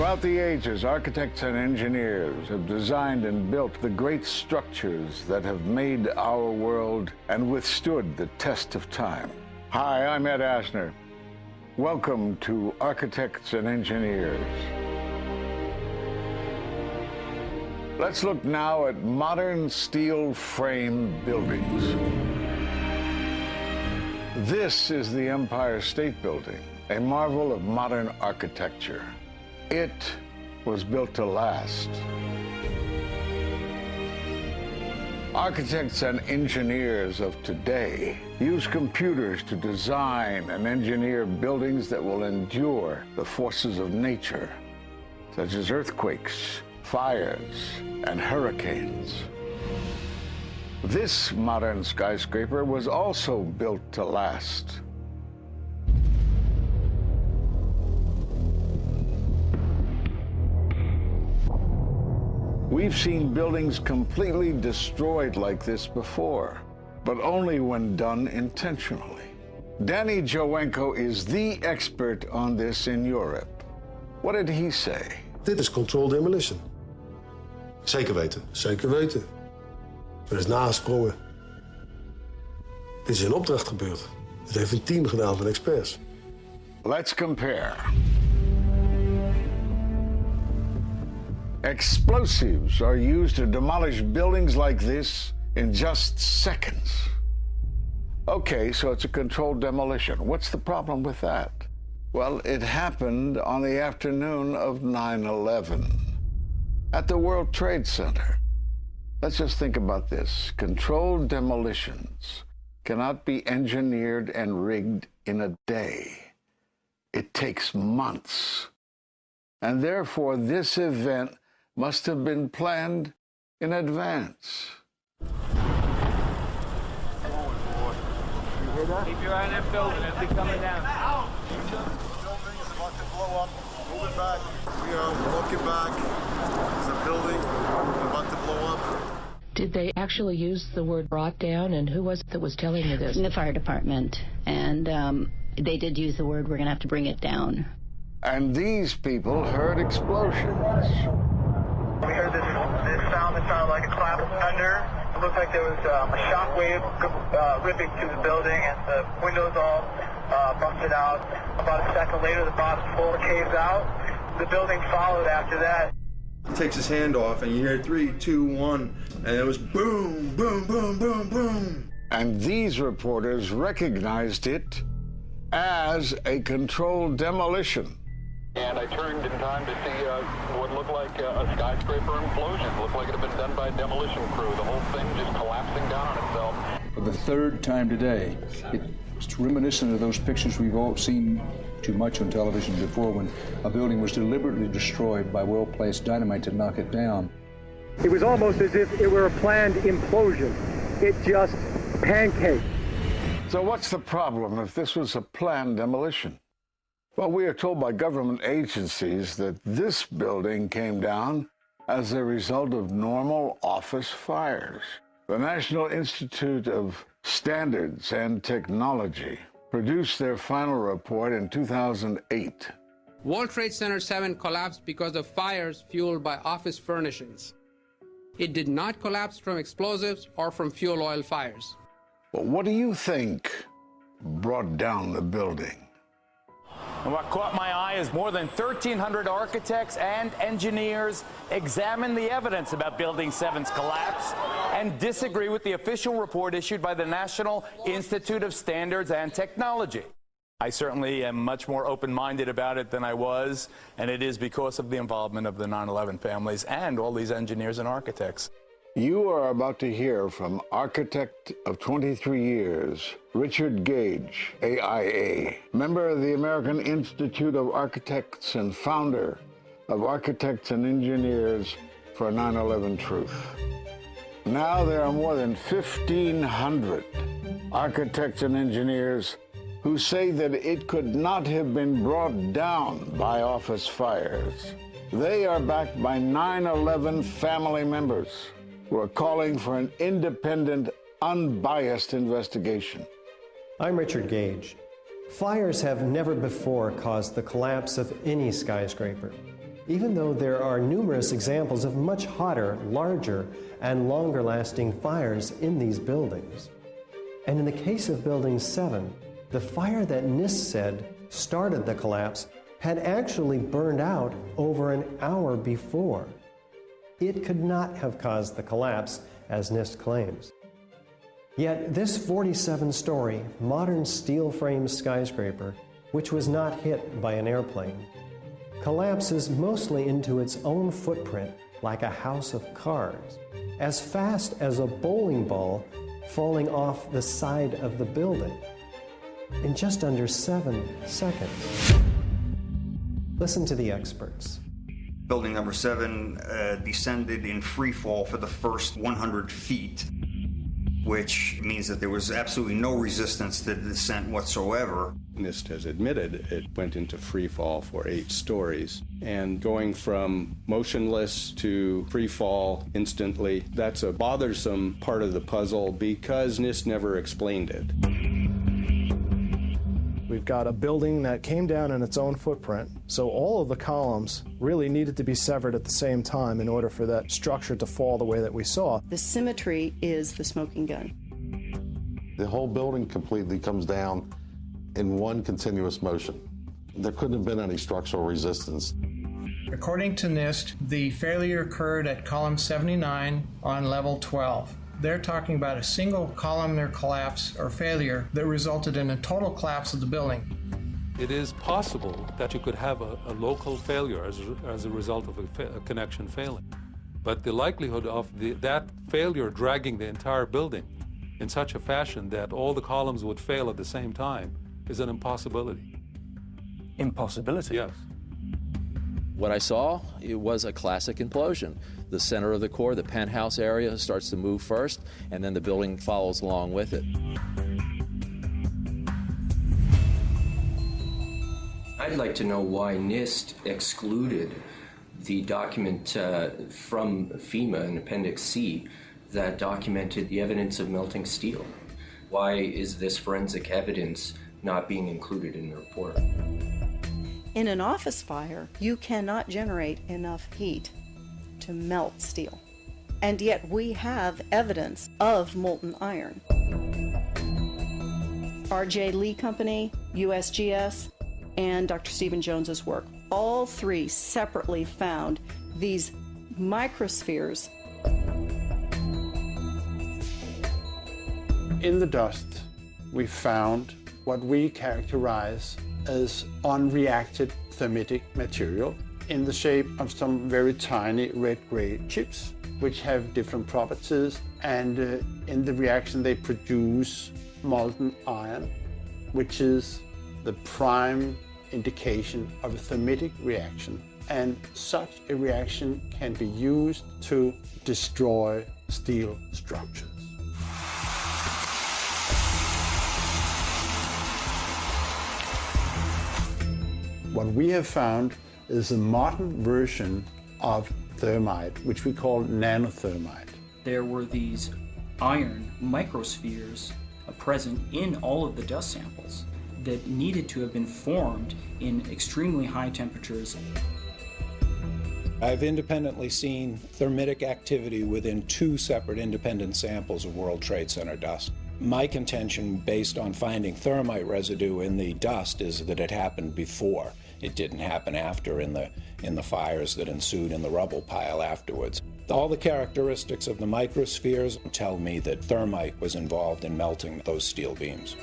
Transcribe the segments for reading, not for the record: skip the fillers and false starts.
Throughout the ages, architects and engineers have designed and built the great structures that have made our world and withstood the test of time. Hi, I'm Ed Asner. Welcome to Architects and Engineers. Let's look now at modern steel frame buildings. This is the Empire State Building, a marvel of modern architecture. It was built to last. Architects and engineers of today use computers to design and engineer buildings that will endure the forces of nature, such as earthquakes, fires, and hurricanes. This modern skyscraper was also built to last. We've seen buildings completely destroyed like this before, but only when done intentionally. Danny Jowenko is the expert on this in Europe. What did he say? Dit is controlled demolition. Zeker weten. Zeker weten. Er is nagesprongen. Dit is in opdracht gebeurd. Het heeft een team gedaan van experts. Let's compare. Explosives are used to demolish buildings like this in just seconds. Okay, so it's a controlled demolition. What's the problem with that? Well, it happened on the afternoon of 9/11 at the World Trade Center. Let's just think about this. Controlled demolitions cannot be engineered and rigged in a day. It takes months. And therefore, this event must have been planned in advance. You hear that? Keep your eye on that building. It's coming down. The building is about to blow up. Moving back. We are walking back. There's a building about to blow up. Did they actually use the word brought down, and who was it that was telling you this? The fire department, and they did use the word, we're going to have to bring it down. And these people heard explosions. We heard this sound that sounded like a clap of thunder. It looked like there was a shock wave ripping through the building, and the windows all busted out. About a second later, the bottom floor caves out. The building followed after that. He takes his hand off, and you hear 3, 2, 1, and it was boom, boom, boom, boom, boom. And these reporters recognized it as a controlled demolition. And I turned in time to see what looked like a skyscraper implosion. It looked like it had been done by a demolition crew. The whole thing just collapsing down on itself. For the third time today, it's reminiscent of those pictures we've all seen too much on television before, when a building was deliberately destroyed by well-placed dynamite to knock it down. It was almost as if it were a planned implosion. It just pancaked. So what's the problem if this was a planned demolition? Well, we are told by government agencies that this building came down as a result of normal office fires. The National Institute of Standards and Technology produced their final report in 2008. World Trade Center 7 collapsed because of fires fueled by office furnishings. It did not collapse from explosives or from fuel oil fires. Well, what do you think brought down the building? And what caught my eye is more than 1,300 architects and engineers examine the evidence about Building 7's collapse and disagree with the official report issued by the National Institute of Standards and Technology. I certainly am much more open-minded about it than I was, and it is because of the involvement of the 9/11 families and all these engineers and architects. You are about to hear from architect of 23 years, Richard Gage, AIA, member of the American Institute of Architects and founder of Architects and Engineers for 9/11 Truth. Now there are more than 1,500 architects and engineers who say that it could not have been brought down by office fires. They are backed by 9/11 family members who are calling for an independent, unbiased investigation. I'm Richard Gage. Fires have never before caused the collapse of any skyscraper. even though there are numerous examples of much hotter, larger, and longer-lasting fires in these buildings. And in the case of Building 7, the fire that NIST said started the collapse had actually burned out over an hour before. It could not have caused the collapse, as NIST claims. Yet this 47-story, modern steel-frame skyscraper, which was not hit by an airplane, collapses mostly into its own footprint like a house of cards, as fast as a bowling ball falling off the side of the building, in just under 7 seconds. Listen to the experts. Building number 7 descended in free fall for the first 100 feet, which means that there was absolutely no resistance to the descent whatsoever. NIST has admitted it went into free fall for 8 stories. And going from motionless to free fall instantly, that's a bothersome part of the puzzle because NIST never explained it. We've got a building that came down in its own footprint, so all of the columns really needed to be severed at the same time in order for that structure to fall the way that we saw. The symmetry is the smoking gun. The whole building completely comes down in one continuous motion. There couldn't have been any structural resistance. According to NIST, the failure occurred at column 79 on level 12. They're talking about a single columnar collapse or failure that resulted in a total collapse of the building. It is possible that you could have a local failure as a result of a connection failing. But the likelihood of that failure dragging the entire building in such a fashion that all the columns would fail at the same time is an impossibility. Impossibility? Yes. What I saw, it was a classic implosion. The center of the core, the penthouse area, starts to move first, and then the building follows along with it. I'd like to know why NIST excluded the document from FEMA in Appendix C that documented the evidence of melting steel. Why is this forensic evidence not being included in the report? In an office fire, you cannot generate enough heat to melt steel. And yet we have evidence of molten iron. R.J. Lee Company, USGS, and Dr. Stephen Jones's work, all three separately found these microspheres. In the dust, we found what we characterize as unreacted thermitic material in the shape of some very tiny red-gray chips, which have different properties, and in the reaction they produce molten iron, which is the prime indication of a thermitic reaction. And such a reaction can be used to destroy steel structures. What we have found is a modern version of thermite, which we call nanothermite. There were these iron microspheres present in all of the dust samples that needed to have been formed in extremely high temperatures. I've independently seen thermitic activity within 2 separate independent samples of World Trade Center dust. My contention, based on finding thermite residue in the dust, is that it happened before. It didn't happen after in the fires that ensued in the rubble pile afterwards. All the characteristics of the microspheres tell me that thermite was involved in melting those steel beams.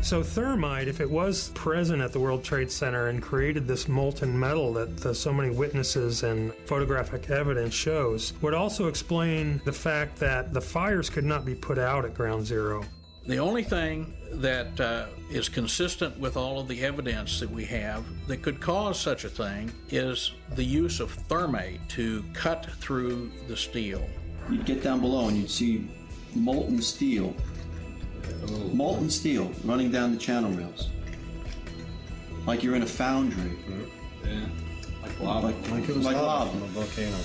So thermite, if it was present at the World Trade Center and created this molten metal that so many witnesses and photographic evidence shows, would also explain the fact that the fires could not be put out at Ground Zero. The only thing that is consistent with all of the evidence that we have that could cause such a thing is the use of thermite to cut through the steel. You'd get down below and you'd see molten steel running down the channel rails. Like you're in a foundry. Yeah. Like lava. Like it was lava. From a volcano.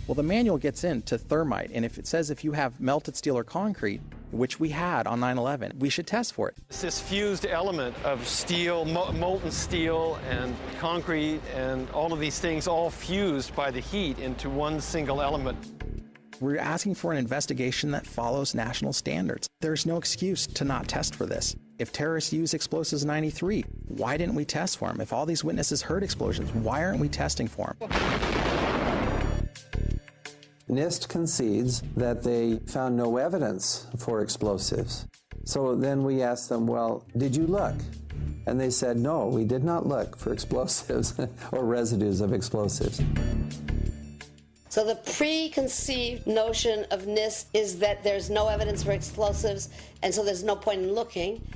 Well, the manual gets into thermite, and if it says if you have melted steel or concrete, which we had on 9/11. We should test for it. It's this fused element of steel, molten steel and concrete and all of these things all fused by the heat into one single element. We're asking for an investigation that follows national standards. There's no excuse to not test for this. If terrorists used explosives in '93, why didn't we test for them? If all these witnesses heard explosions, why aren't we testing for them? NIST concedes that they found no evidence for explosives. So then we asked them, well, did you look? And they said, no, we did not look for explosives or residues of explosives. So the preconceived notion of NIST is that there's no evidence for explosives, and so there's no point in looking.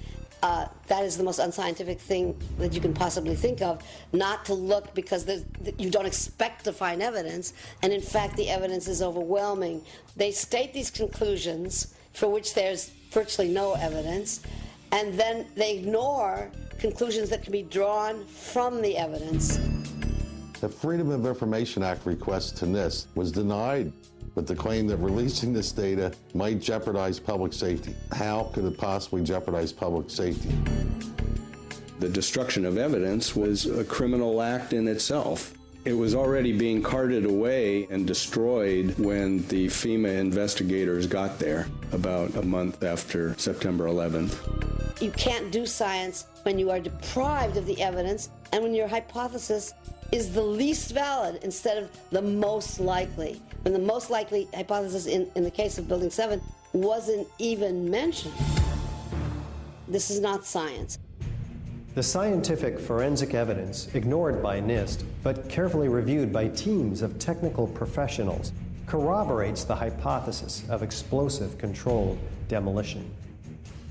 That is the most unscientific thing that you can possibly think of, not to look because you don't expect to find evidence, and in fact the evidence is overwhelming. They state these conclusions for which there's virtually no evidence, and then they ignore conclusions that can be drawn from the evidence. The Freedom of Information Act request to NIST was denied with the claim that releasing this data might jeopardize public safety. How could it possibly jeopardize public safety? The destruction of evidence was a criminal act in itself. It was already being carted away and destroyed when the FEMA investigators got there about a month after September 11th. You can't do science when you are deprived of the evidence and when your hypothesis is the least valid instead of the most likely. When the most likely hypothesis in the case of Building 7 wasn't even mentioned. This is not science. The scientific forensic evidence, ignored by NIST, but carefully reviewed by teams of technical professionals, corroborates the hypothesis of explosive-controlled demolition.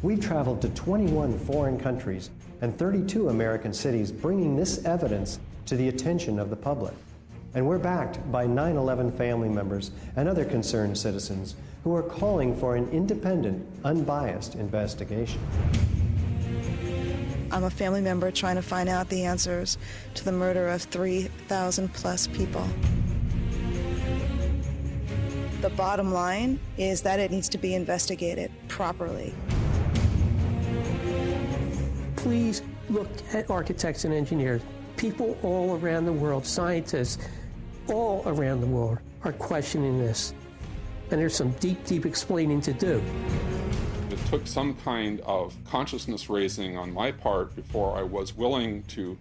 We've traveled to 21 foreign countries and 32 American cities, bringing this evidence to the attention of the public. And we're backed by 9/11 family members and other concerned citizens who are calling for an independent, unbiased investigation. I'm a family member trying to find out the answers to the murder of 3,000 plus people. The bottom line is that it needs to be investigated properly. Please look at architects and engineers. People all around the world, scientists all around the world are questioning this. And there's some deep, deep explaining to do. It took some kind of consciousness raising on my part before I was willing to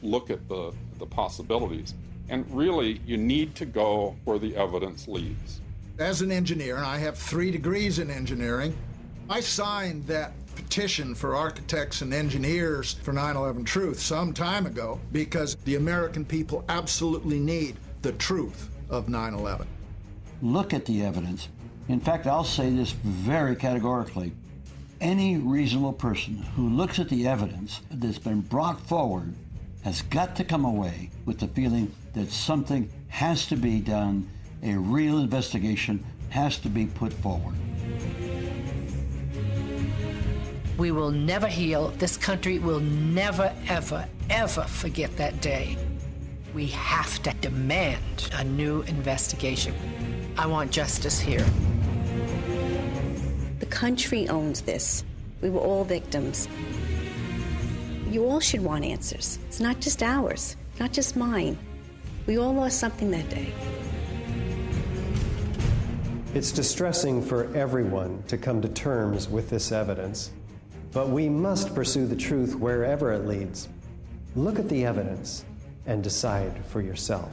look at the possibilities. And really, you need to go where the evidence leads. As an engineer, and I have 3 degrees in engineering, I signed that petition for architects and engineers for 9/11 Truth some time ago because the American people absolutely need the truth of 9/11. Look at the evidence. In fact, I'll say this very categorically. Any reasonable person who looks at the evidence that's been brought forward has got to come away with the feeling that something has to be done, a real investigation has to be put forward. We will never heal. This country will never, ever, ever forget that day. We have to demand a new investigation. I want justice here. The country owns this. We were all victims. You all should want answers. It's not just ours, not just mine. We all lost something that day. It's distressing for everyone to come to terms with this evidence, but we must pursue the truth wherever it leads. Look at the evidence and decide for yourself.